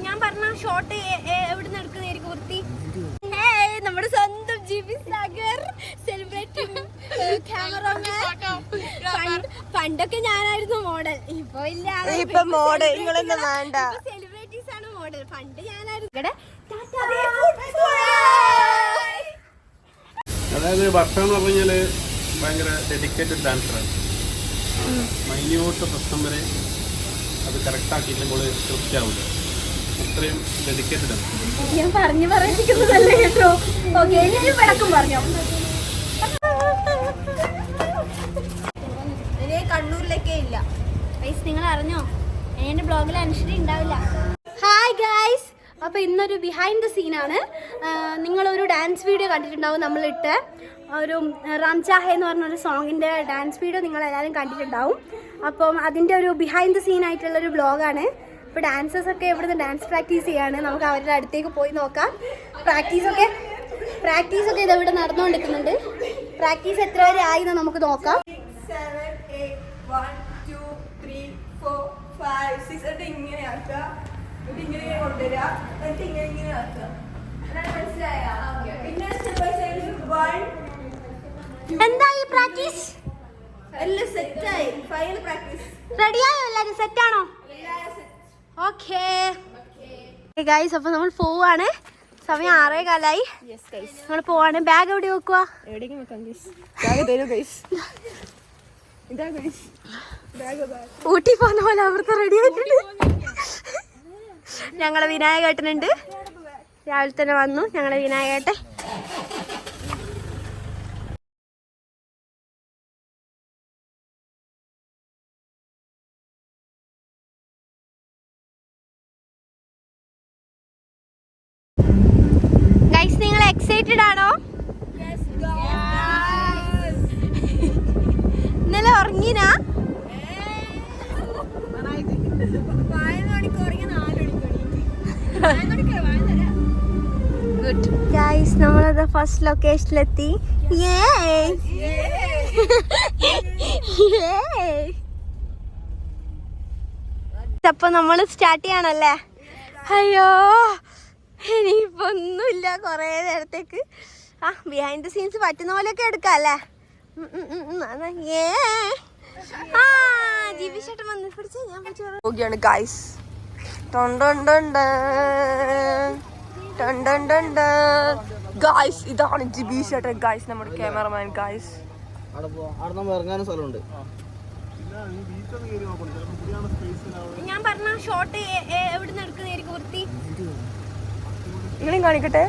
ഞാൻ പറഞ്ഞ ഷോട്ട് എവിടെ നിന്ന് എടുക്കുന്നതായിരിക്കും വൃത്തി. നമ്മുടെ സ്വന്തം ജിബി സാഗർ സെലിബ്രിറ്റി ക്യാമറമാൻ. പണ്ടൊക്കെ ഞാനായിരുന്നു മോഡൽ, ഇപ്പൊ ഇല്ല. ഇപ്പൊ മോഡൽ നിങ്ങളൊന്നും വേണ്ട, സെലിബ്രിറ്റീസ് ആണ് മോഡൽ. പണ്ട് ഞാനായിരുന്നു. അതായത് വർഷം എന്ന് പറഞ്ഞാല് ഭയങ്കര ഡെഡിക്കേറ്റഡ് ഡാൻസറാണ്. മൈന്യൂട്ട് പ്രശ്നം വരെ അത് കറക്റ്റ് ആക്കിയില്ലെങ്കിൽ തൃപ്തിയാവില്ല. അത്രയും ഡെഡിക്കേറ്റഡ് ആണ്. ഞാൻ പറഞ്ഞു പറയിപ്പിക്കുന്നതല്ലേ കേട്ടോ. ഓക്കെ, വിളക്കും പറഞ്ഞോ. ഇനി കണ്ണൂരിലേക്കേ ഇല്ല. ഗൈസ്, നിങ്ങൾ അറിഞ്ഞോ എന്റെ ബ്ലോഗിൽ അനുശ്രീ ഉണ്ടാവില്ല. ഹായ് ഗൈസ്, അപ്പോൾ ഇന്നൊരു ബിഹൈൻഡ് ദ സീനാണ്. നിങ്ങളൊരു ഡാൻസ് വീഡിയോ കണ്ടിട്ടുണ്ടാവും, നമ്മളിട്ട് ഒരു റാംചാഹെ എന്ന് പറഞ്ഞൊരു സോങ്ങിൻ്റെ ഡാൻസ് വീഡിയോ നിങ്ങളെല്ലാവരും കണ്ടിട്ടുണ്ടാവും. അപ്പം അതിൻ്റെ ഒരു ബിഹൈൻഡ് ദ സീൻ ആയിട്ടുള്ളൊരു ബ്ലോഗാണ്. ഇപ്പോൾ ഡാൻസേഴ്സൊക്കെ ഇവിടുന്ന് ഡാൻസ് പ്രാക്ടീസ് ചെയ്യാണ്. നമുക്ക് അവരുടെ അടുത്തേക്ക് പോയി നോക്കാം. പ്രാക്ടീസൊക്കെ ഇതെവിടെ നടന്നുകൊണ്ടിരിക്കുന്നുണ്ട്. പ്രാക്ടീസ് എത്ര വരെ ആയി എന്ന് നമുക്ക് നോക്കാം. 7 8 1 2 3 4 5 6 എന്നിട്ട് ഇങ്ങനെ ആക്കുക, എന്നിട്ട് ഇങ്ങനെ കൊണ്ടുവരിക, എന്നിട്ട് ഇങ്ങനെ ആക്കുക. മനസ്സിലായ? പിന്നെ സ്റ്റെപ്പ് ബൈ സ്റ്റെപ്പ് 1 എന്തായി പ്രാക്ടീസ്? എല്ലാം സെറ്റായി. ഫൈനൽ പ്രാക്ടീസ് റെഡിയായോ? എല്ലാവരും സെറ്റാണോ? ഓക്കെ ഗൈസ്, അപ്പോൾ നമ്മൾ പോവാണ്. സമയം 6:15. നമ്മൾ പോവാണ്. ബാഗ് എവിടെ വെക്കുക? ഊട്ടി പോകുന്ന പോലെ അവിടുത്തെ റെഡി ആയിട്ടുണ്ട്. ഞങ്ങളെ വിനായകേട്ടനുണ്ട്, രാവിലെ തന്നെ വന്നു ഞങ്ങളെ വിനായകേട്ടൻ. ഗൈസ്, നിങ്ങൾ എക്സൈറ്റഡ് ആണോ? ഇന്നലെ ഉറങ്ങിനാ? ഗുഡ് ഗൈസ്, നമ്മളത് ഫസ്റ്റ് ലൊക്കേഷനിലെത്തി. അപ്പൊ നമ്മൾ സ്റ്റാർട്ട് ചെയ്യണല്ലേ? അയ്യോ, ഇനിയിപ്പോ ഒന്നുമില്ല കുറേ നേരത്തേക്ക്. ബിഹൈൻഡ് ദ സീൻസ് പറ്റുന്ന പോലെയൊക്കെ എടുക്കാം അല്ലേ? ജിബി ചേട്ടൻ വന്ന് പിടിച്ച് ഞാൻ പോവുകയാണ് ഗൈസ്. ഗൈസ്, ഇതാണ് ജിബി ചേട്ടൻ ഗൈസ്, നമ്മുടെ ക്യാമറമാൻ ഗൈസ്. ഞാൻ പറഞ്ഞ ഷോട്ട് എവിടെ നിന്ന് എടുക്കുന്നതായിരിക്കും വൃത്തി. നിങ്ങളെയും കാണിക്കട്ടെ.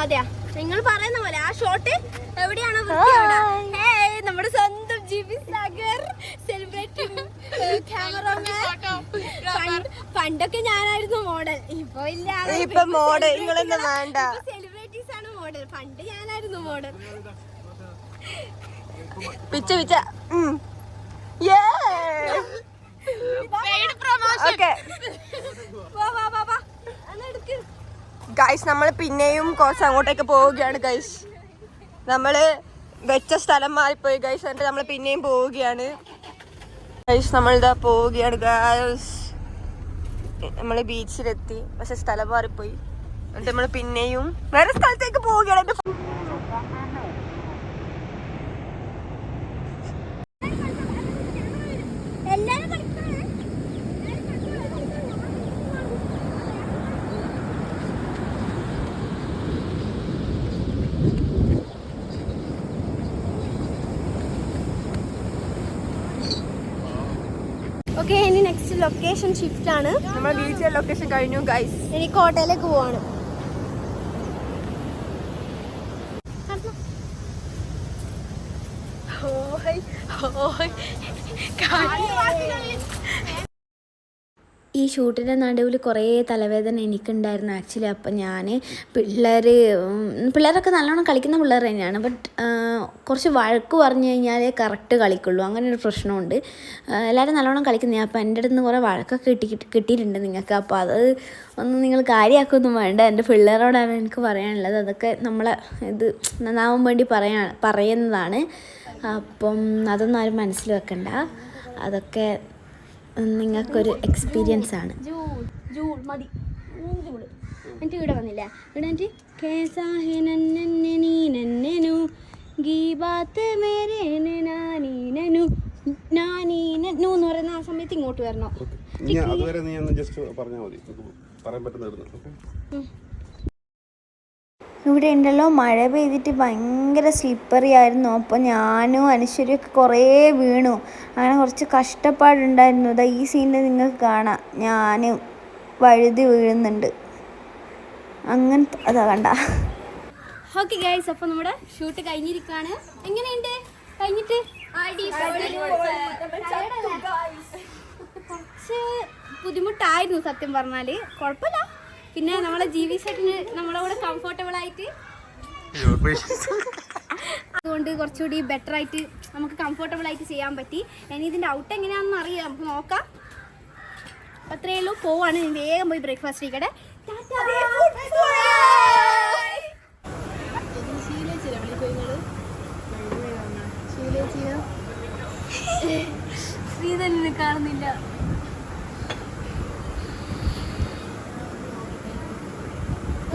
അതെയാ, നിങ്ങൾ പറയുന്ന പോലെ ആ ഷോട്ട് എവിടെയാണോ നമ്മുടെ സ്വന്തം ജിബി സാഗർ സെലിബ്രിറ്റി ക്യാമറമാൻ. പണ്ടൊക്കെ ഞാനായിരുന്നു മോഡൽ, ഇപ്പൊ ഇല്ല. ഇപ്പൊ മോഡൽ നിങ്ങളൊന്നും വേണ്ട, സെലിബ്രിറ്റീസ് ആണ് മോഡൽ. പണ്ട് ഞാനായിരുന്നു മോഡൽ. പിച്ച ഗൈസ്, നമ്മൾ പിന്നെയും കുറച്ച് അങ്ങോട്ടേക്ക് പോവുകയാണ് ഗൈസ്. നമ്മള് വെച്ച സ്ഥലം മാറിപ്പോയി ഗൈസ്, എന്നിട്ട് നമ്മൾ പിന്നെയും പോവുകയാണ് ഗൈസ്. നമ്മളിതാ പോവുകയാണ് ഗൈസ്. നമ്മള് ബീച്ചിലെത്തി, പക്ഷെ സ്ഥലം മാറിപ്പോയി. എന്നിട്ട് നമ്മൾ പിന്നെയും വേറെ സ്ഥലത്തേക്ക് പോവുകയാണ്. ഓക്കെ, ഇനി നെക്സ്റ്റ് ലൊക്കേഷൻ ഷിഫ്റ്റ് ആണ്. നമ്മൾ ബീച്ചിലെ ലൊക്കേഷൻ കഴിഞ്ഞു ഗൈസ്. ഇനി കോട്ടയിലേക്ക് പോവാണ്. ഈ ഷൂട്ടിൻ്റെ നടുവിൽ കുറേ തലവേദന എനിക്കുണ്ടായിരുന്നു ആക്ച്വലി. അപ്പം ഞാൻ പിള്ളേരൊക്കെ നല്ലോണം കളിക്കുന്ന പിള്ളേർ തന്നെയാണ്. ബട്ട് കുറച്ച് വഴക്ക് പറഞ്ഞു കഴിഞ്ഞാലേ കറക്റ്റ് കളിക്കുള്ളൂ, അങ്ങനെ ഒരു പ്രശ്നമുണ്ട്. എല്ലാവരും നല്ലോണം കളിക്കുന്നതാണ്. അപ്പോൾ എൻ്റെ അടുത്ത് നിന്ന് കുറേ വഴക്കൊക്കെ കിട്ടിയിട്ടുണ്ട് നിങ്ങൾക്ക്. അപ്പോൾ അത് ഒന്നും നിങ്ങൾ കാര്യമാക്കൊന്നും വേണ്ട. എൻ്റെ പിള്ളേരോടാണ് എനിക്ക് പറയാനുള്ളത്. അതൊക്കെ നമ്മളെ ഇത് നന്നാവാൻ വേണ്ടി പറയുന്നതാണ്. അപ്പം അതൊന്നും ആരും മനസ്സിൽ വെക്കണ്ട. അതൊക്കെ നിങ്ങൾക്കൊരു എക്സ്പീരിയൻസ് ആണ്. ജൂൾ മതി, ജൂൾ എന്നിട്ട് ഇവിടെ വന്നില്ല. ഇവിടെ എന്നിട്ട് കേസാഹിനു ഗീബാത്ത് മേരെ നാനീനു നാനീനു എന്ന് പറയുന്ന ആ സമയത്ത് ഇങ്ങോട്ട് വരണം. അതുവരെ നീ ഒന്ന് ജസ്റ്റ് പറഞ്ഞാൽ മതി, പറയാൻ പറ്റുന്ന. ഇവിടെ ഉണ്ടല്ലോ മഴ പെയ്തിട്ട് ഭയങ്കര സ്ലിപ്പറി ആയിരുന്നു. അപ്പോൾ ഞാനും അനശ്വരിയൊക്കെ കുറേ വീണു. അങ്ങനെ കുറച്ച് കഷ്ടപ്പാടുണ്ടായിരുന്നു. ഇതാ ഈ സീനിൽ നിങ്ങൾക്ക് കാണാം, ഞാൻ വഴുതി വീഴുന്നുണ്ട്. അങ്ങനത്തെ അതാ കണ്ട. ഓക്കെ ഗൈസ്, അപ്പോൾ നമ്മുടെ ഷൂട്ട് കഴിഞ്ഞിരിക്കുകയാണ്. എങ്ങനെയുണ്ട് കഴിഞ്ഞിട്ട്? കുറച്ച് ബുദ്ധിമുട്ടായിരുന്നു സത്യം പറഞ്ഞാൽ, കുഴപ്പമില്ല. പിന്നെ നമ്മളെ ജീവി സെറ്റിന് നമ്മളെ കൂടെ കംഫർട്ടബിൾ ആയിട്ട് അതുകൊണ്ട് കുറച്ചുകൂടി ബെറ്റർ ആയിട്ട് നമുക്ക് കംഫർട്ടബിൾ ആയിട്ട് ചെയ്യാൻ പറ്റി. ഇനി ഇതിൻ്റെ ഔട്ട് എങ്ങനെയാണെന്ന് അറിയാം, നമുക്ക് നോക്കാം. അത്രയേ ഉള്ളൂ, പോവാണ്. വേഗം പോയി ബ്രേക്ക്ഫാസ്റ്റ് കഴിക്കട്ടെ. ശ്രീധരനെ കാണുന്നില്ല.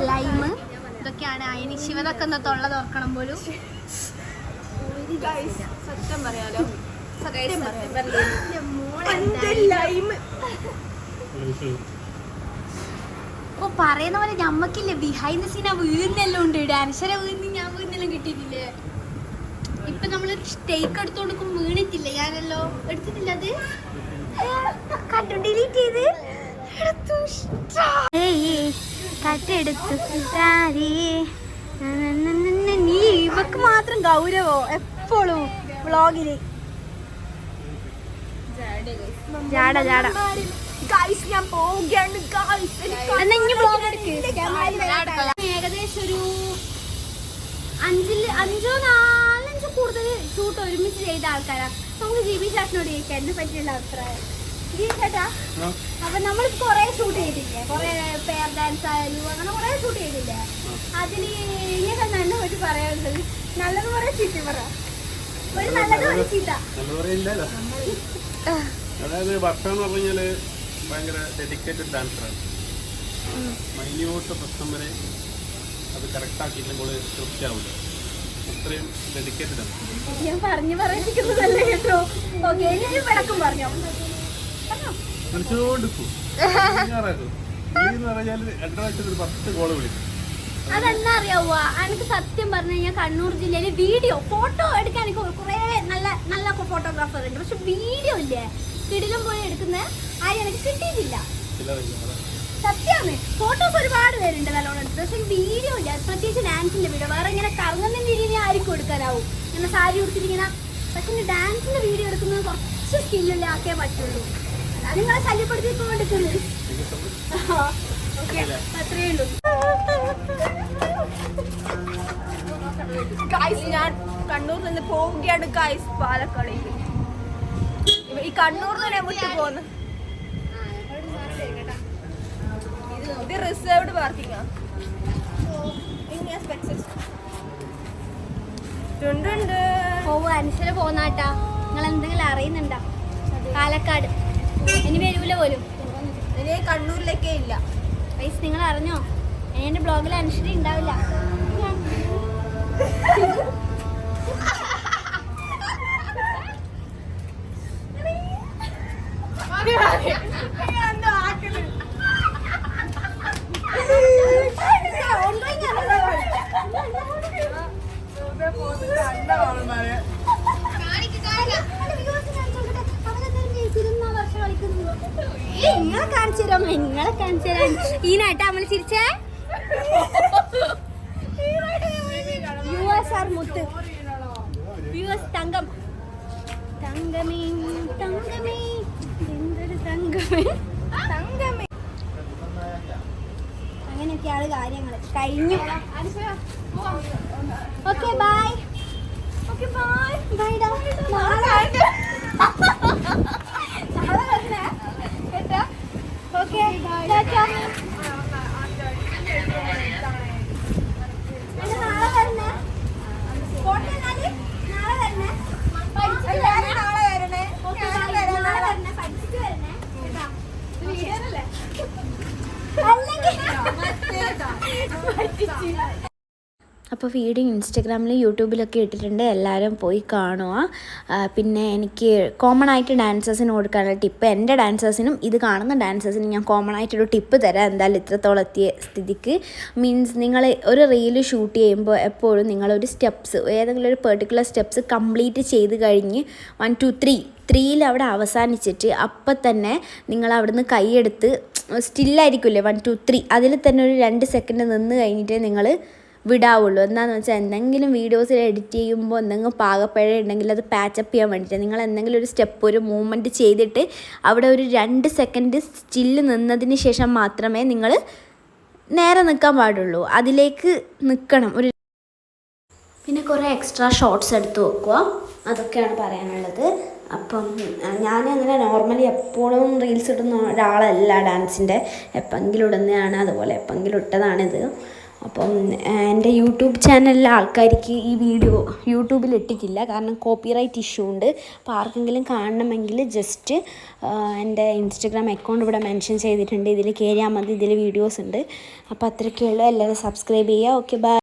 ലൈമ് ഇതൊക്കെയാണ്. അതിന് ശിവനൊക്കെ ഒന്ന് തൊള്ള തുറക്കണം പോലും. സത്യം പറയാലോ, ഓ പറയുന്ന പോലെ ഞമ്മക്കില്ലേ ബിഹൈൻഡ് സീൻ ആ വീഴുന്നെല്ലാം ഉണ്ട്. ഡാൻസറെ വീഴുന്ന ഞാൻ വീഴുന്നെല്ലാം കിട്ടിയിട്ടില്ലേ. ഇപ്പൊ നമ്മള് സ്റ്റേക്ക് എടുത്തോണ്ടിരിക്കും വീണിട്ടില്ല. ഞാനല്ലോ എടുത്തിട്ടില്ല, അത് കണ്ടു ഡിലീറ്റ് ചെയ്ത് കട്ടെടുത്തു. നീ ഇവക്ക് മാത്രം ഗൗരവോ എപ്പോഴും വ്ളോഗില്. ജാട ജാട ഞാൻ പോവുകയാണ്. എന്നാ ഇനി വ്ളോഗ് എടുക്ക്. ഏകദേശം ഒരു 5-4 കൂടുതൽ ഷൂട്ട് ഒരുമിച്ച് ചെയ്ത ആൾക്കാരാണ്. നമുക്ക് ജിബി ചേട്ടനോട് ചോദിക്കാം എന്നെ പറ്റിയുള്ള അഭിപ്രായം. ജിബി ചേട്ടാ, അപ്പൊ നമ്മൾ കുറെ ഷൂട്ട് ചെയ്തില്ലേ, കുറെ പെയർ ഡാൻസ് ആയാലും അങ്ങനെ കുറെ ഷൂട്ട് ചെയ്തില്ലേ. അതിന് ഇങ്ങനെ എന്നെ പറ്റി പറയാനുള്ളത് നല്ലത് പറയാ ചീത്ത പറ. ഒരു നല്ലത് ഒരു ചീത്ത. അതായത് വർഷ എന്ന് പറഞ്ഞു കഴിഞ്ഞാല് ഭയങ്കര ഡെഡിക്കേറ്റഡ് ഡാൻസറാണ്. മൈന്യൂട്ട് പ്രശ്നം വരെ അത് കറക്റ്റാക്കിയില്ലെങ്കിൽ തൃപ്തിയാവില്ല. അത്രയും ഡെഡിക്കേറ്റഡ് ആണ്. ഞാൻ പറഞ്ഞു പറയിപ്പിക്കുന്നതല്ല കേട്ടോ. ഓക്കെ, ഞാൻ വിളക്കും പറഞ്ഞോ. അതെന്താ അറിയാവോ, എനിക്ക് സത്യം പറഞ്ഞു കഴിഞ്ഞാൽ കണ്ണൂർ ജില്ലയില് വീഡിയോ ഫോട്ടോ എടുക്കാൻ എനിക്ക് കുറെ നല്ല നല്ല ഫോട്ടോഗ്രാഫർ ഉണ്ട്. പക്ഷെ വീഡിയോ ഇല്ലേ കിടിലും പോയി എടുക്കുന്ന ആരും എനിക്ക് കിട്ടിയിട്ടില്ല. സത്യമാണ്, ഫോട്ടോസ് ഒരുപാട് പേരുണ്ട് നല്ലോണം എടുത്തത്. പക്ഷെ വീഡിയോ ഇല്ല, പ്രത്യേകിച്ച് ഡാൻസിന്റെ വീഡിയോ. വേറെ ഇങ്ങനെ കറങ്ങുന്ന രീതിയിൽ ആർക്കും എടുക്കാനാവും, ഇങ്ങനെ സാരി ഉടുത്തിരിങ്ങനെ. പക്ഷെ ഡാൻസിന്റെ വീഡിയോ എടുക്കുന്നത് കുറച്ച് സ്കില്ലുള്ള ആക്കേ പറ്റുള്ളൂ. നിങ്ങളെ ശല്യപ്പെടുത്തിക്കൊണ്ടിരിക്കുന്നത്. അത്രയേ ഉള്ളൂ. ഞാൻ കണ്ണൂരിൽ നിന്ന് പോവുകയാണ് ഗൈസ് പാലക്കാടേക്ക്. ഈ കണ്ണൂരിൽ നിന്ന് വിട്ടു പോന്ന്. ഇത് റിസർവ്ഡ് പാർക്കിംഗ്. അനുസര പോന്നാട്ടാ. നിങ്ങൾ എന്തെങ്കിലും അറിയുന്നുണ്ടോ? പാലക്കാട് ഇനി വരൂല പോലും. ഇനി കണ്ണൂരിലേക്കേ ഇല്ല. പൈസ നിങ്ങൾ അറിഞ്ഞോ, എന്റെ ബ്ലോഗിൽ അനുസരി ഉണ്ടാവില്ല. നിങ്ങളെ കാണിച്ചു തരാമോ? നിങ്ങളെ കാണിച്ചു തരാൻ ഈനായിട്ടാ നമ്മള് ചിരിച്ചേ. യുഎസ് ആർ മുത്ത്, യുഎസ് തങ്കം. തങ്കമേ തങ്കമേ എന്തൊരു തങ്കമേ തങ്കമേ. അങ്ങനെയൊക്കെയാണ് കാര്യങ്ങൾ. കഴിഞ്ഞു. Okay bye. Okay bye bye. Okay Tata. നാളെ വരണേ. നാളെ വരണേ. നാളെ വരണേ. അപ്പോൾ വീഡിയോ ഇൻസ്റ്റഗ്രാമിലും യൂട്യൂബിലൊക്കെ ഇട്ടിട്ടുണ്ട്, എല്ലാവരും പോയി കാണുക. പിന്നെ എനിക്ക് കോമൺ ആയിട്ട് ഡാൻസേഴ്സിന് കൊടുക്കാനുള്ള ടിപ്പ്, എൻ്റെ ഡാൻസേഴ്സിനും ഇത് കാണുന്ന ഡാൻസേഴ്സിനും ഞാൻ കോമൺ ആയിട്ടൊരു ടിപ്പ് തരാം. എന്തായാലും ഇത്രത്തോളം എത്തിയ സ്ഥിതിക്ക്. മീൻസ് നിങ്ങൾ ഒരു റീൽ ഷൂട്ട് ചെയ്യുമ്പോൾ എപ്പോഴും നിങ്ങളൊരു സ്റ്റെപ്സ്, ഏതെങ്കിലും ഒരു പെർട്ടിക്കുലർ സ്റ്റെപ്സ് കംപ്ലീറ്റ് ചെയ്ത് കഴിഞ്ഞ് 1 2 3 അവിടെ അവസാനിച്ചിട്ട് അപ്പം തന്നെ നിങ്ങൾ അവിടുന്ന് കൈയെടുത്ത് സ്റ്റില്ലായിരിക്കില്ലേ 1 2 3 അതിൽ തന്നെ ഒരു 2 സെക്കൻഡ് നിന്ന് കഴിഞ്ഞിട്ടേ നിങ്ങൾ വിടാവുള്ളൂ. എന്താണെന്ന് വെച്ചാൽ എന്തെങ്കിലും വീഡിയോസിൽ എഡിറ്റ് ചെയ്യുമ്പോൾ എന്തെങ്കിലും പാകപ്പിഴ ഉണ്ടെങ്കിൽ അത് പാച്ചപ്പ് ചെയ്യാൻ വേണ്ടിയിട്ട് നിങ്ങൾ എന്തെങ്കിലും ഒരു സ്റ്റെപ്പ്, ഒരു മൂവ്മെൻറ്റ് ചെയ്തിട്ട് അവിടെ ഒരു 2 സെക്കൻഡ് സ്റ്റില്ല് നിന്നതിന് ശേഷം മാത്രമേ നിങ്ങൾ നേരെ നിൽക്കാൻ പാടുള്ളൂ. അതിലേക്ക് നിൽക്കണം. പിന്നെ കുറേ എക്സ്ട്രാ ഷോർട്സ് എടുത്ത് വെക്കുക, അതൊക്കെയാണ് പറയാനുള്ളത്. അപ്പം ഞാനങ്ങനെ നോർമലി എപ്പോഴും റീൽസ് ഇടുന്ന ഒരാളല്ല ഡാൻസിൻ്റെ, എപ്പോഴെങ്കിലും ഇടുന്നതാണ്, അതുപോലെ എപ്പോഴെങ്കിലും ഇട്ടതാണിത്. അപ്പം എൻ്റെ യൂട്യൂബ് ചാനലിലെ ആൾക്കാർക്ക് ഈ വീഡിയോ യൂട്യൂബിൽ ഇട്ടിട്ടില്ല, കാരണം കോപ്പിറൈറ്റ് ഇഷ്യൂ ഉണ്ട്. അപ്പോൾ ആർക്കെങ്കിലും കാണണമെങ്കിൽ ജസ്റ്റ് എൻ്റെ ഇൻസ്റ്റഗ്രാം അക്കൗണ്ട് ഇവിടെ മെൻഷൻ ചെയ്തിട്ടുണ്ട്, ഇതിൽ കയറിയാൽ മതി, ഇതിൽ വീഡിയോസ് ഉണ്ട്. അപ്പോൾ അത്രയൊക്കെയുള്ളൂ. എല്ലാവരും സബ്സ്ക്രൈബ് ചെയ്യുക. Okay, by.